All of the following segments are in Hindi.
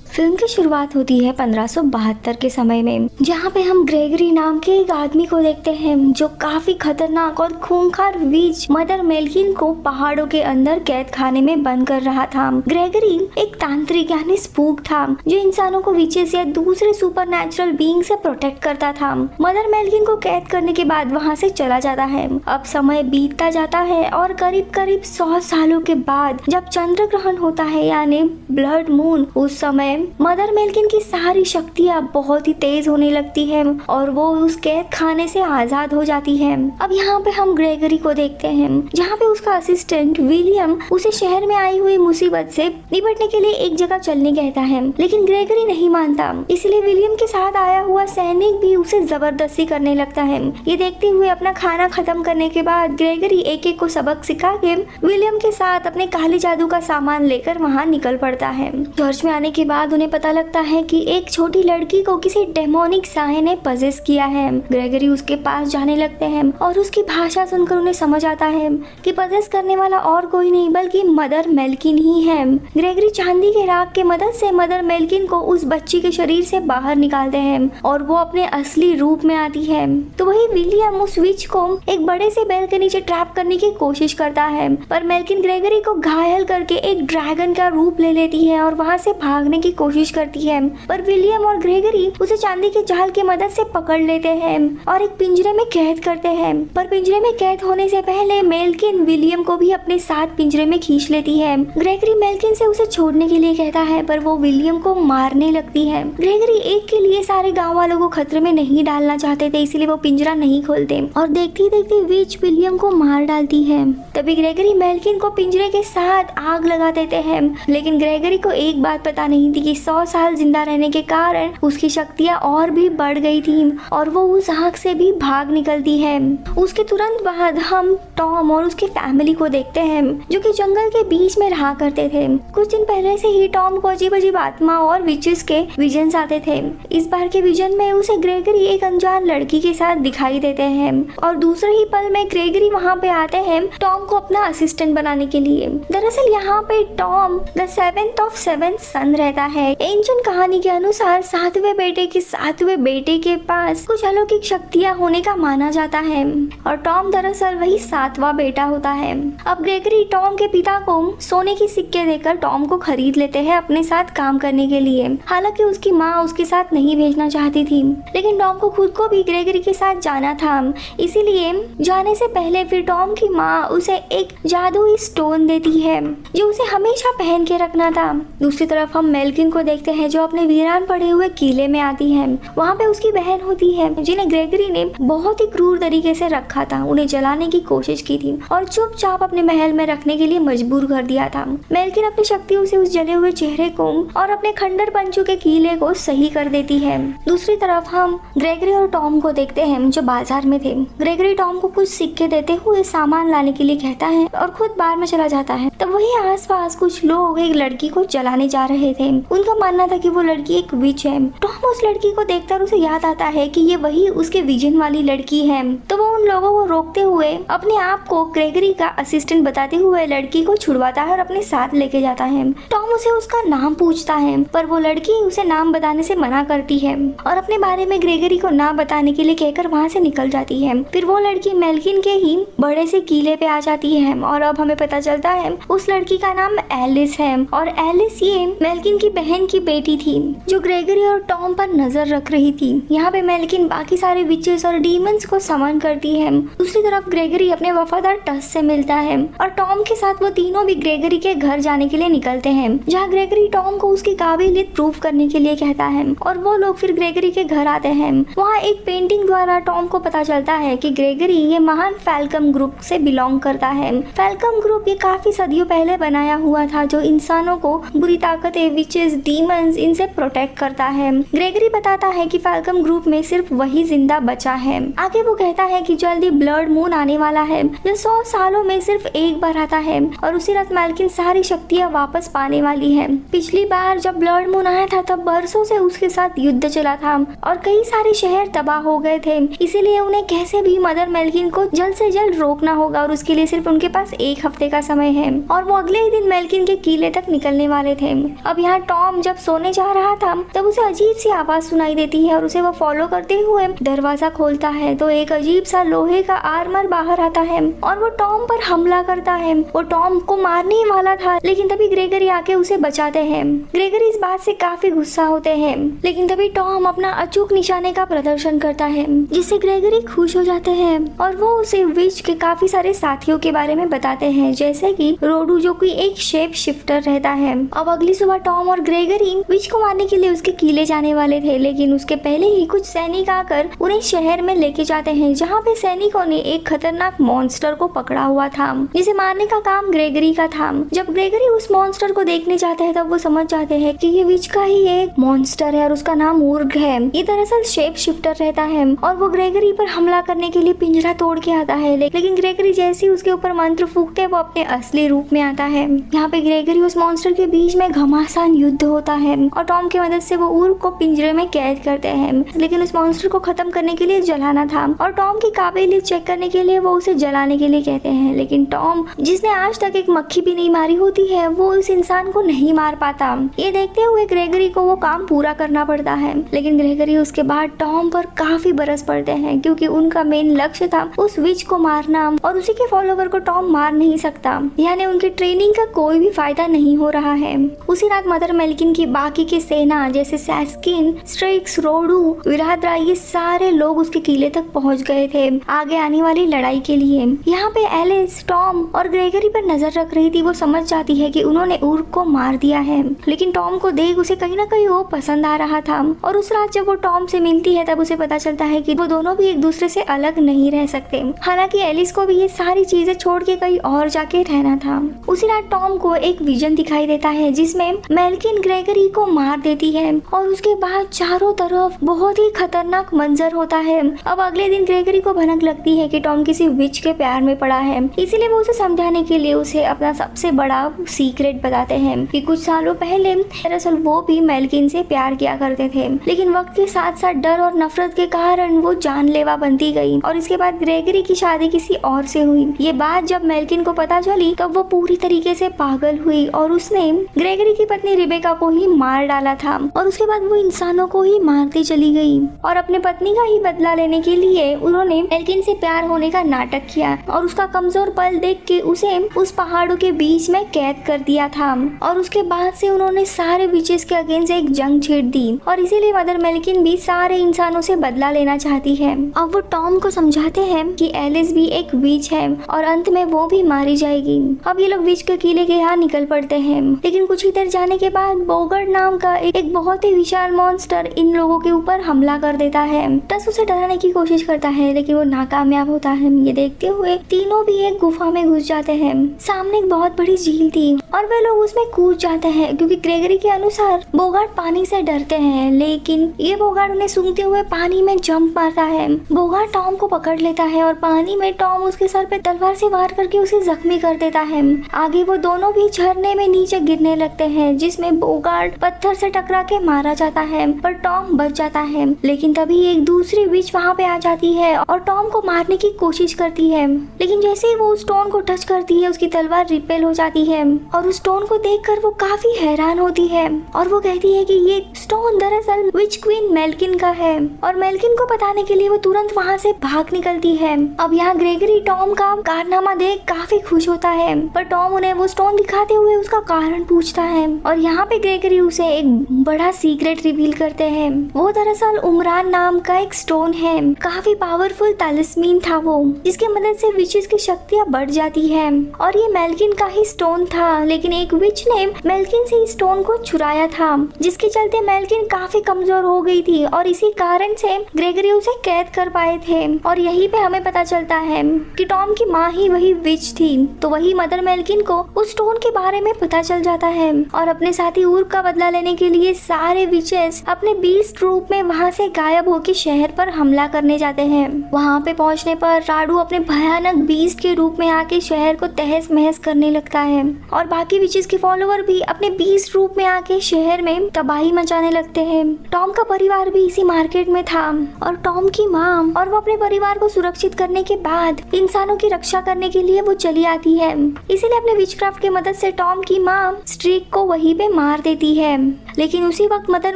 फिल्म की शुरुआत होती है 1572 के समय में, जहाँ पे हम ग्रेगरी नाम के एक आदमी को देखते हैं जो काफी खतरनाक और खूंखार विच मदर मेल्किन को पहाड़ों के अंदर कैद खाने में बंद कर रहा था। ग्रेगरी एक तांत्रिक यानी स्पूक था जो इंसानों को विचेस या दूसरे सुपरनैचुरल बीइंग से प्रोटेक्ट करता था। मदर मेल्किन को कैद करने के बाद वहाँ से चला जाता है। अब समय बीतता जाता है और करीब करीब 100 सालों के बाद जब चंद्र ग्रहण होता है यानी ब्लड मून, उस समय मदर मेल्किन की सारी शक्तियाँ बहुत ही तेज होने लगती है और वो उस कैद खाने से आजाद हो जाती है। अब यहाँ पे हम ग्रेगरी को देखते हैं जहाँ पे उसका असिस्टेंट विलियम उसे शहर में आई हुई मुसीबत से निपटने के लिए एक जगह चलने कहता है, लेकिन ग्रेगरी नहीं मानता। इसलिए विलियम के साथ आया हुआ सैनिक भी उसे जबरदस्ती करने लगता है। ये देखते हुए अपना खाना खत्म करने के बाद ग्रेगरी एक एक को सबक सिखा के विलियम के साथ अपने काले जादू का सामान लेकर वहाँ निकल पड़ता है। चर्च में आने के बाद उन्हें पता लगता है कि एक छोटी लड़की को किसी डेमोनिक साये ने पजेस किया है। ग्रेगरी उसके पास जाने लगते हैं और उसकी भाषा सुनकर उन्हें समझ आता है कि पजेस करने वाला और कोई नहीं बल्कि मदर मेल्किन ही है। ग्रेगरी चांदी के राख के मदद से मदर मेल्किन को उस बच्ची के शरीर से बाहर निकालते हैं और वो अपने असली रूप में आती है। तो वही विलियम उस विच को एक बड़े से बेल के नीचे ट्रैप करने की कोशिश करता है, पर मेल्किन ग्रेगरी को घायल करके एक ड्रैगन का रूप ले लेती है और वहाँ से भागने की कोशिश करती है, पर विलियम और ग्रेगरी उसे चांदी के जाल की मदद से पकड़ लेते हैं और एक पिंजरे में कैद करते हैं। पर पिंजरे में कैद होने से पहले मेल्किन विलियम को भी अपने साथ पिंजरे में खींच लेती है। ग्रेगरी मेल्किन से उसे छोड़ने के लिए कहता है, पर वो विलियम को मारने लगती है। ग्रेगरी एक के लिए सारे गाँव वालों को खतरे में नहीं डालना चाहते थे, इसलिए वो पिंजरा नहीं खोलते और देखते देखते विच विलियम को मार डालती है। तभी ग्रेगरी मेल्किन को पिंजरे के साथ आग लगा देते हैं, लेकिन ग्रेगरी को एक बात पता नहीं थी कि 100 साल जिंदा रहने के कारण उसकी शक्तियाँ और भी बढ़ गई थी और वो उस आग से भी भाग निकलती है। उसके तुरंत बाद हम टॉम और उसकी फैमिली को देखते हैं जो कि जंगल के बीच में रहा करते थे। कुछ दिन पहले से ही टॉम को अजीब अजीब आत्मा और विचेस के विजन्स आते थे। इस बार के विजन में उसे ग्रेगरी एक अनजान लड़की के साथ दिखाई देते हैं और दूसरे ही पल में ग्रेगरी वहाँ पे आते हैं टॉम को अपना असिस्टेंट बनाने के लिए। दरअसल यहाँ पे Tom the 7th of 7th सन रहता है। एंशिएंट कहानी के अनुसार सातवें बेटे के पास कुछ अलौकिक शक्तियाँ होने का माना जाता है और टॉम दरअसल वही 7वां बेटा होता है। अब ग्रेगरी टॉम के पिता को सोने की सिक्के देकर टॉम को खरीद लेते हैं अपने साथ काम करने के लिए। हालांकि उसकी माँ उसके साथ नहीं भेजना चाहती थी, लेकिन टॉम को खुद को भी ग्रेगरी के साथ जाना था। इसीलिए जाने से पहले फिर टॉम की माँ उसे एक जादुई स्टोन देती है जो उसे हमेशा पहन के रखना था। दूसरी तरफ हम मेल्किन को देखते हैं जो अपने वीरान पड़े हुए किले में आती है। वहाँ पे उसकी बहन होती है जिन्हें ग्रेगरी ने बहुत ही क्रूर तरीके से रखा था, उन्हें जलाने की कोशिश की थी और चुपचाप अपने महल में रखने के लिए मजबूर कर दिया था। मेल्किन अपनी शक्तियों से उस जले हुए चेहरे को और अपने खंडर बन चुके किले को सही कर देती है। दूसरी तरफ हम ग्रेगरी और टॉम को देखते हैं जो बाजार में थे। ग्रेगरी टॉम को कुछ सिक्के देते हुए सामान लाने के लिए कहता है और खुद बाहर में चला जाता है। तब वही आसपास कुछ लोग एक लड़की को जलाने जा रहे थे। उनका मानना था कि वो लड़की एक विच है। टॉम उस लड़की को देखकर उसे याद आता है कि ये वही उसके विजन वाली लड़की है, तो वो उन लोगों को रोकते हुए अपने आप को ग्रेगरी का असिस्टेंट बताते हुए लड़की को छुड़वाता है और अपने साथ लेके जाता है। टॉम उसे उसका नाम पूछता है, पर वो लड़की उसे नाम बताने से मना करती है और अपने बारे में ग्रेगरी को ना बताने के लिए कहकर वहाँ से निकल जाती है। फिर वो लड़की मेल्किन के ही बड़े से किले पे आ जाती है और अब हमें पता चलता है उस लड़की का नाम एलिस है और एलिस ये मेल्किन की बहन की बेटी थी जो ग्रेगरी और टॉम पर नजर रख रही थी। यहाँ पे मेल्किन बाकी सारे विचेस और डीमंस को समन करती है। दूसरी तरफ ग्रेगरी अपने वफादार टस से मिलता है और टॉम के साथ वो तीनों भी ग्रेगरी के घर जाने के लिए निकलते हैं, जहाँ ग्रेगरी टॉम को उसकी काबिलियत प्रूव करने के लिए कहता है और वो लोग फिर ग्रेगरी के घर आते हैं। वहाँ एक पेंटिंग द्वारा टॉम को पता चलता है कि ग्रेगरी ये महान फैल्कम ग्रुप से बिलोंग करता है। फैल्कम ग्रुप ये काफी सदियों पहले बनाया हुआ था जो इंसानों को बुरी ताकतें, विचेस, डीमंस इनसे प्रोटेक्ट करता है। ग्रेगरी बताता है कि फैल्कम ग्रुप में सिर्फ वही जिंदा बचा है। आगे वो कहता है कि जल्दी ब्लड मून आने वाला है जो 100 सालों में सिर्फ एक बार आता है और उसी रात मेल्किन सारी शक्तियाँ वापस पाने वाली है। पिछली बार जब ब्लड मून आया था तब बरसों से उसके साथ युद्ध चला था और कई सारे शहर तबाह हो गए थे, इसीलिए उन्हें कैसे भी मदर मेल्किन को जल्द से जल्द रोकना होगा और उसके लिए सिर्फ उनके पास 1 हफ्ते का समय है और वो अगले ही दिन मेल्किन के किले तक निकलने वाले थे। अब यहाँ टॉम जब सोने जा रहा था तब उसे अजीब सी आवाज सुनाई देती है और उसे वो फॉलो करते हुए दरवाजा खोलता है तो एक अजीब सा लोहे का आर्मर बाहर आता है और वो टॉम पर हमला करता है। वो टॉम को मारने ही वाला था लेकिन तभी ग्रेगरी आके उसे बचाते हैं। ग्रेगरी इस बात से काफी गुस्सा होते हैं लेकिन तभी टॉम अपना अचूक निशाने का प्रदर्शन करता है जिससे ग्रेगरी खुश हो जाते हैं और वो उसे विच के काफी सारे साथियों के बारे में बताते हैं जैसे कि रोडू जो कि एक शेप शिफ्टर रहता है। अब अगली सुबह टॉम और ग्रेगरी विच को मारने के लिए उसके किले जाने वाले थे लेकिन उसके पहले ही कुछ सैनिक आकर उन्हें शहर में लेके जाते हैं जहाँ पे सैनिकों ने एक खतरनाक मॉन्स्टर को पकड़ा हुआ था जिसे मारने का काम ग्रेगरी का था। जब ग्रेगरी उस मॉन्स्टर को देखने जाते हैं तब वो समझ जाते हैं कि ये विच का ही एक मॉन्स्टर है और उसका नाम उर्ग है। ये दरअसल शेप शिफ्टर रहता है और वो ग्रेगरी पर हमला करने के लिए पिंजरा तोड़ के आता है लेकिन ग्रेगरी जैसे ही उसके ऊपर मंत्र फूकते वो अपने असली रूप में आता है। यहाँ पे ग्रेगरी उस मॉन्स्टर के बीच में घमासान युद्ध होता है और टॉम की मदद से वो उर्ग को पिंजरे में कैद करते हैं लेकिन उस मॉन्स्टर को खत्म करने के लिए जलाना था और टॉम की काबिलियत चेक करने के लिए वो उसे जलाने के लिए कहते हैं लेकिन टॉम जिसने आज तक एक मक्खी भी नहीं मारी होती है वो उस इंसान को नहीं मार पाता। ये देखते हुए ग्रेगरी को वो काम पूरा करना पड़ता है लेकिन ग्रेगरी उसके बाद टॉम पर काफी बरस पड़ते हैं क्योंकि उनका मेन लक्ष्य था उस विच को मारना और उसी के फॉलोवर को टॉम मार नहीं सकता यानी उनकी ट्रेनिंग का कोई भी फायदा नहीं हो रहा है। उसी रात मदर मेल्किन की बाकी की सेना जैसे सैस्किन, स्ट्रिक्स, रोडू, विरादरा ये सारे लोग उसके किले तक पहुंच गए थे आगे आने वाली लड़ाई के लिए। यहाँ पे एलिस टॉम और ग्रेगरी पर नजर रख रही थी। वो समझ जाती है कि उन्होंने उर्ग को मार दिया है लेकिन टॉम को देख उसे कहीं ना कहीं वो पसंद आ रहा था और उस रात जब वो टॉम से मिलती है तब उसे पता चलता है कि वो दोनों भी एक दूसरे से अलग नहीं रह सकते। हालांकि एलिस को भी ये सारी चीजें छोड़ के कहीं और जाके रहना था। उसी रात टॉम को एक विजन दिखाई देता है जिसमें मेल्किन ग्रेगरी को मार देती है और उसके बाद चारों तरफ बहुत ही खतरनाक मंजर होता है। अब अगले दिन ग्रेगरी को भनक लगती है कि टॉम किसी विच के प्यार में पड़ा है, इसीलिए वो उसे समझाने के लिए उसे अपना सबसे बड़ा सीक्रेट बताते हैं कि कुछ सालों पहले दरअसल वो भी मेल्किन से प्यार किया करते थे लेकिन वक्त के साथ साथ डर और नफरत के कारण वो जानलेवा बनती गई और इसके बाद ग्रेगरी की शादी किसी और से हुई। ये बात जब मेल्किन को पता चली तब वो पूरी तरीके से पागल हुई और उसने ग्रेगरी की पत्नी रिबेका को ही मार डाला था और उसके बाद वो इंसानों को ही मारती चली गई और अपने पत्नी का ही बदला लेने के लिए उन्होंने मेल्किन से प्यार होने का नाटक किया और उसका कमजोर पल देख के उसे उस पहाड़ों के बीच में कैद कर दिया था और उसके बाद से उन्होंने सारे विचेस के अगेंस्ट एक जंग छेड़ दी और इसीलिए मदर मेल्किन भी सारे इंसानों से बदला लेना चाहती है। अब वो टॉम को समझाते हैं कि एलिस भी एक विच है और अंत में वो भी मारी जाएगी। अब ये लोग विच के किले के यहाँ निकल पड़ते हैं लेकिन कुछ ही देर जाने के बाद बोगर्ट नाम का एक बहुत ही विशाल मॉन्स्टर इन लोगों के ऊपर हमला कर देता है। टस उसे डराने की कोशिश करता है लेकिन वो नाकामयाब होता है। ये देखते हुए तीनों भी एक गुफा में घुस जाते हैं। सामने एक बहुत बड़ी झील थी और वे लोग उसमें कूद जाते हैं क्योंकि ग्रेगरी के अनुसार बोगार्ट पानी से डरते हैं लेकिन ये बोगार्ट उन्हें सूंघते हुए पानी में जंप मारता है। बोगार्ट टॉम को पकड़ लेता है और पानी में टॉम उसके सर पे तलवार से वार करके उसे जख्मी कर देता है। आगे वो दोनों भी झरने में नीचे गिरने लगते हैं जिसमें बोगार्ट पत्थर से टकरा के मारा जाता है पर टॉम बच जाता है लेकिन तभी एक दूसरी विच वहाँ पे आ जाती है और टॉम को मारने की कोशिश करती है लेकिन जैसे ही वो उस स्टोन को टच करती है उसकी तलवार रिपेल हो जाती है और उस स्टोन को देखकर वो काफी हैरान होती है और वो कहती है कि ये स्टोन दरअसल विच क्वीन मेल्किन का है और मेल्किन को बताने के लिए वो तुरंत वहाँ से भाग निकलती है। अब यहाँ ग्रेगरी टॉम का कारनामा देख काफी खुश होता है पर टॉम उन्हें वो स्टोन दिखाते हुए उसका कारण पूछता है और यहाँ पे ग्रेगरी उसे एक बड़ा सीक्रेट रिवील करते हैं। वो दरअसल उमरान नाम का एक स्टोन है, काफी पावरफुल तलिस्मीन था वो जिसकी मदद से विचेस की शक्तियाँ बढ़ जाती है और ये मेल्किन का ही स्टोन था लेकिन एक विच ने मेल्किन से इस स्टोन को चुराया था जिसके चलते मेल्किन काफी कमजोर हो गई थी और इसी कारण से ग्रेगरी उसे कैद कर पाए थे और यहीं पे हमें पता चलता है कि टॉम की माँ ही वही विच थी। तो वही मदर मेल्किन को उस स्टोन के बारे में पता चल जाता है और अपने साथी उर्ग का बदला लेने के लिए सारे विचेस अपने बीस्ट रूप में वहाँ से गायब होकर शहर पर हमला करने जाते हैं। वहाँ पे पहुँचने पर राडू अपने भयानक बीस्ट के रूप में आके शहर को तहस महस करने लगता है और बाकी विचेस के फॉलोवर भी अपने बीस्ट रूप में आके शहर में तबाही मचाने लगते हैं। टॉम का परिवार भी इसी मार्केट में था और टॉम की माँ और वो अपने परिवार को सुरक्षित करने के बाद इंसानों की रक्षा करने के लिए वो चली आती है। इसीलिए अपने विचक्राफ्ट की मदद से टॉम की माँ स्ट्रीक को वहीं पे मार देती है। लेकिन उसी वक्त मदर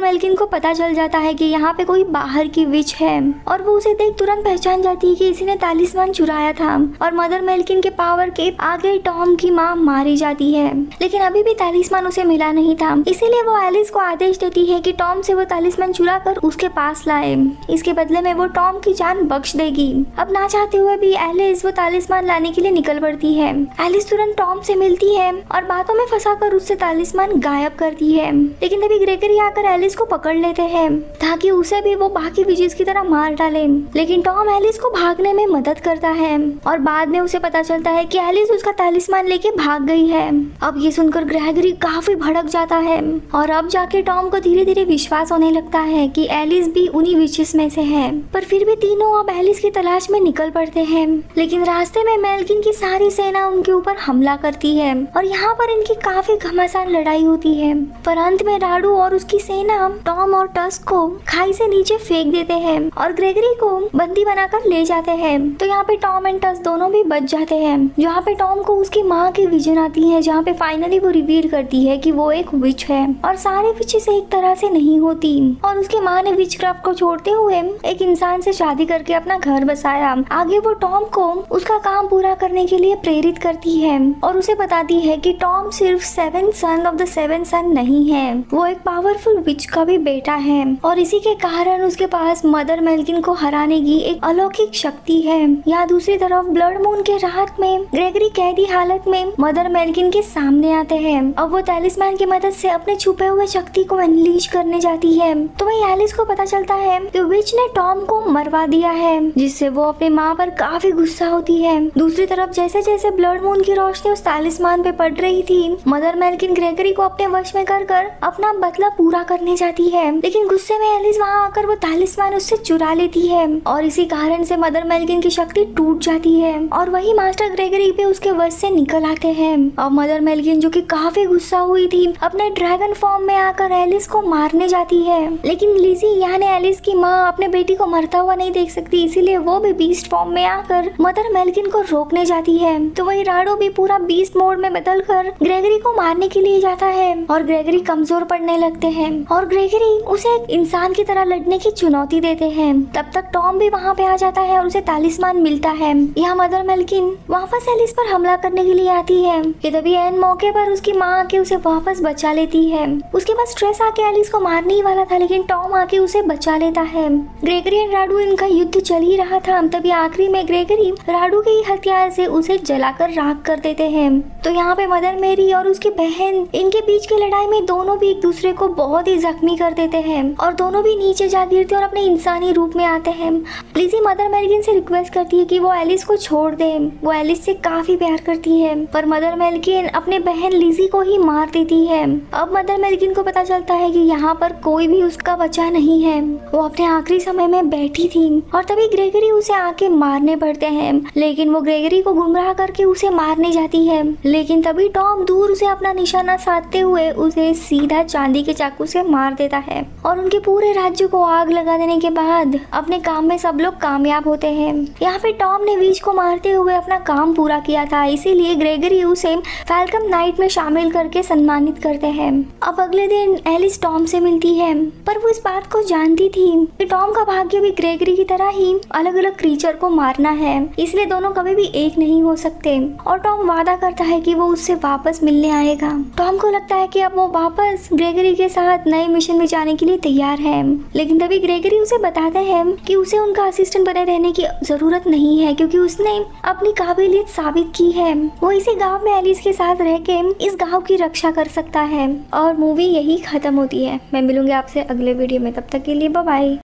मेल्किन को पता चल जाता है कि यहाँ पे कोई बाहर की विच है और वो उसे देख तुरंत पहचान जाती है कि इसी ने तालिस्मान चुराया था। और मदर मेल्किन के पावर के आगे टॉम की माँ मारी जाती है, लेकिन अभी भी तालिस्मान उसे मिला नहीं था। इसीलिए वो एलिस को आदेश देती है कि टॉम से वो तालिस्मान चुरा कर उसके पास लाए। इसके बदले में वो टॉम की जान बख्श देगी। अब ना चाहते हुए भी एलिस वो तालिस्मान लाने के लिए निकल पड़ती है। एलिस तुरंत टॉम से मिलती है और बातों में फंसाकर उससे तालिस्मान गायब करती है। लेकिन तभी ग्रेगरी आकर एलिस को पकड़ लेते हैं ताकि उसे भी वो बाकी विजेस की तरह मार डाले। लेकिन टॉम एलिस को भागने में मदद करता है और बाद में उसे पता चलता है कि एलिस उसका तालिस्मान लेके भाग गई है। अब ये सुनकर ग्रेगरी काफी भड़क जाता है और अब जाके टॉम को धीरे धीरे विश्वास होने लगता है कि एलिस भी उन्हीं विचेस में से है। पर फिर भी तीनों अब एलिस की तलाश में निकल पड़ते हैं। लेकिन रास्ते में मेल्किन की सारी सेना उनके ऊपर हमला करती है और यहाँ पर इनकी काफी घमासान लड़ाई होती है। पर अंत में राडू और उसकी सेना टॉम और टस्क को खाई से नीचे फेंक देते हैं और ग्रेगरी को बंदी बनाकर ले जाते हैं। तो यहाँ पे टॉम एंड टस्क दोनों भी बच जाते हैं। जहाँ पे टॉम को उसकी माँ की विजन आती है, जहाँ पे फाइनली वो रिवील करती है कि वो एक विच है और सारे विचेस एक तरह से नहीं होती। और उसकी माँ ने विचक्राफ्ट को छोड़ते हुए एक इंसान से शादी करके अपना घर बसाया। आगे वो टॉम को उसका काम पूरा करने के लिए प्रेरित करती है और उसे बताती है कि टॉम सिर्फ 7th son of the 7th सन नहीं है, वो एक पावरफुल विच का भी बेटा है और इसी के कारण उसके पास मदर मेल्किन को हराने की एक अलौकिक शक्ति है। यहाँ दूसरी तरफ ब्लड मून के रात में ग्रेगरी कैदी हालत में मदर मेल्किन के सामने आते हैं। अब वो तालिस्मान की मदद से अपने छुपे हुए शक्ति को अनलीश करने जाती है। तो वही एलिस को पता चलता है कि विच ने टॉम को मरवा दिया है, जिससे वो अपनी माँ पर काफी गुस्सा होती है। दूसरी तरफ जैसे जैसे ब्लड मून की रोशनी उस तालिस्मान पे पड़ रही थी, मदर मेल्किन ग्रेगरी को अपने वश में कर अपना बदला पूरा करने जाती है। लेकिन गुस्से में एलिस वहाँ आकर वो तालिस्मान उससे चुरा लेती है और इसी कारण से मदर मेल्किन की शक्ति टूट जाती है और वही मास्टर ग्रेगरी भी उसके वश से निकल आते हैं। अब मदर मेल्किन जो कि काफी गुस्सा हुई थी, अपने ड्रैगन फॉर्म में आकर एलिस को मारने जाती है। लेकिन लिजी यानी एलिस की माँ अपने बेटी को मरता हुआ नहीं देख सकती, इसीलिए वो भी बीस्ट फॉर्म में आकर मदर मेल्किन को रोकने जाती है। तो वही राडो भी पूरा बीस्ट मोड में बदलकर ग्रेगरी को मारने के लिए जाता है और ग्रेगरी कमजोर पड़ने लगते हैं और ग्रेगरी उसे एक इंसान की तरह लड़ने की चुनौती देते हैं। तब तक टॉम भी वहाँ पे आ जाता है और उसे तालिस्मान मिलता है। यहाँ मदर मेल्किन वापस एलिस पर हमला करने के लिए आती है कि तभी एन मौके पर उसकी माँ आके उसे वापस बचा लेती है। उसके बाद स्ट्रेस आके एलिस को मारने ही वाला था, लेकिन टॉम आके उसे बचा लेता है। ग्रेगरी एंड राडू इनका युद्ध चल ही रहा था, तभी आखिरी में ग्रेगरी राडू के हथियार से उसे जलाकर राख कर देते हैं। तो यहाँ पे मदर मेरी और उसकी बहन इनके बीच की लड़ाई में दोनों भी एक दूसरे को बहुत ही जख्मी कर देते हैं और दोनों भी नीचे जा गिरते और अपने इंसानी रूप में आते हैं। लिजी मदर मेल्किन से रिक्वेस्ट करती है कि वो एलिस को छोड़ दे, वो एलिस से काफी प्यार करती है, पर मदर मेल्किन अपने बहन लिजी को ही मार देती है। अब मदर मेल्किन को पता चलता है कि यहाँ पर कोई भी उसका बचा नहीं है, वो अपने आखिरी समय में बैठी थी और तभी ग्रेगरी उसे आके मारने पड़ते हैं। लेकिन वो ग्रेगरी को गुमराह करके उसे मारने जाती है, लेकिन तभी टॉम दूर उसे अपना निशाना साधते हुए उसे सीधा चांदी के चाकू से मार देता है और उनके पूरे राज्य को आग लगा देने के बाद अपने काम में सब लोग कामयाब होते हैं। यहाँ पे टॉम ने विच को मारते हुए अपना काम पूरा किया था, इसीलिए ग्रेगरी उसे फैल्कम नाइट में शामिल करके सम्मानित करते हैं। अब अगले दिन एलिस टॉम से मिलती है, पर वो इस बात को जानती थी कि टॉम का भाग्य भी ग्रेगरी की तरह ही अलग अलग क्रीचर को मारना है, इसलिए दोनों कभी भी एक नहीं हो सकते। और टॉम वादा करता है कि वो उससे वापस मिलने आएगा। टॉम को लगता है कि अब वो वापस ग्रेगरी के साथ नए मिशन में जाने के लिए तैयार है, लेकिन तभी ग्रेगरी उसे बताते हैं कि उसे उनका असिस्टेंट बने रहने की जरूरत नहीं है, क्योंकि उसने अपनी काबिलियत साबित की है। वो इसी गांव में एलिस के साथ रह के इस गांव की रक्षा कर सकता है। और मूवी यही खत्म होती है। मैं मिलूंगी आपसे अगले वीडियो में, तब तक के लिए बाय बाय।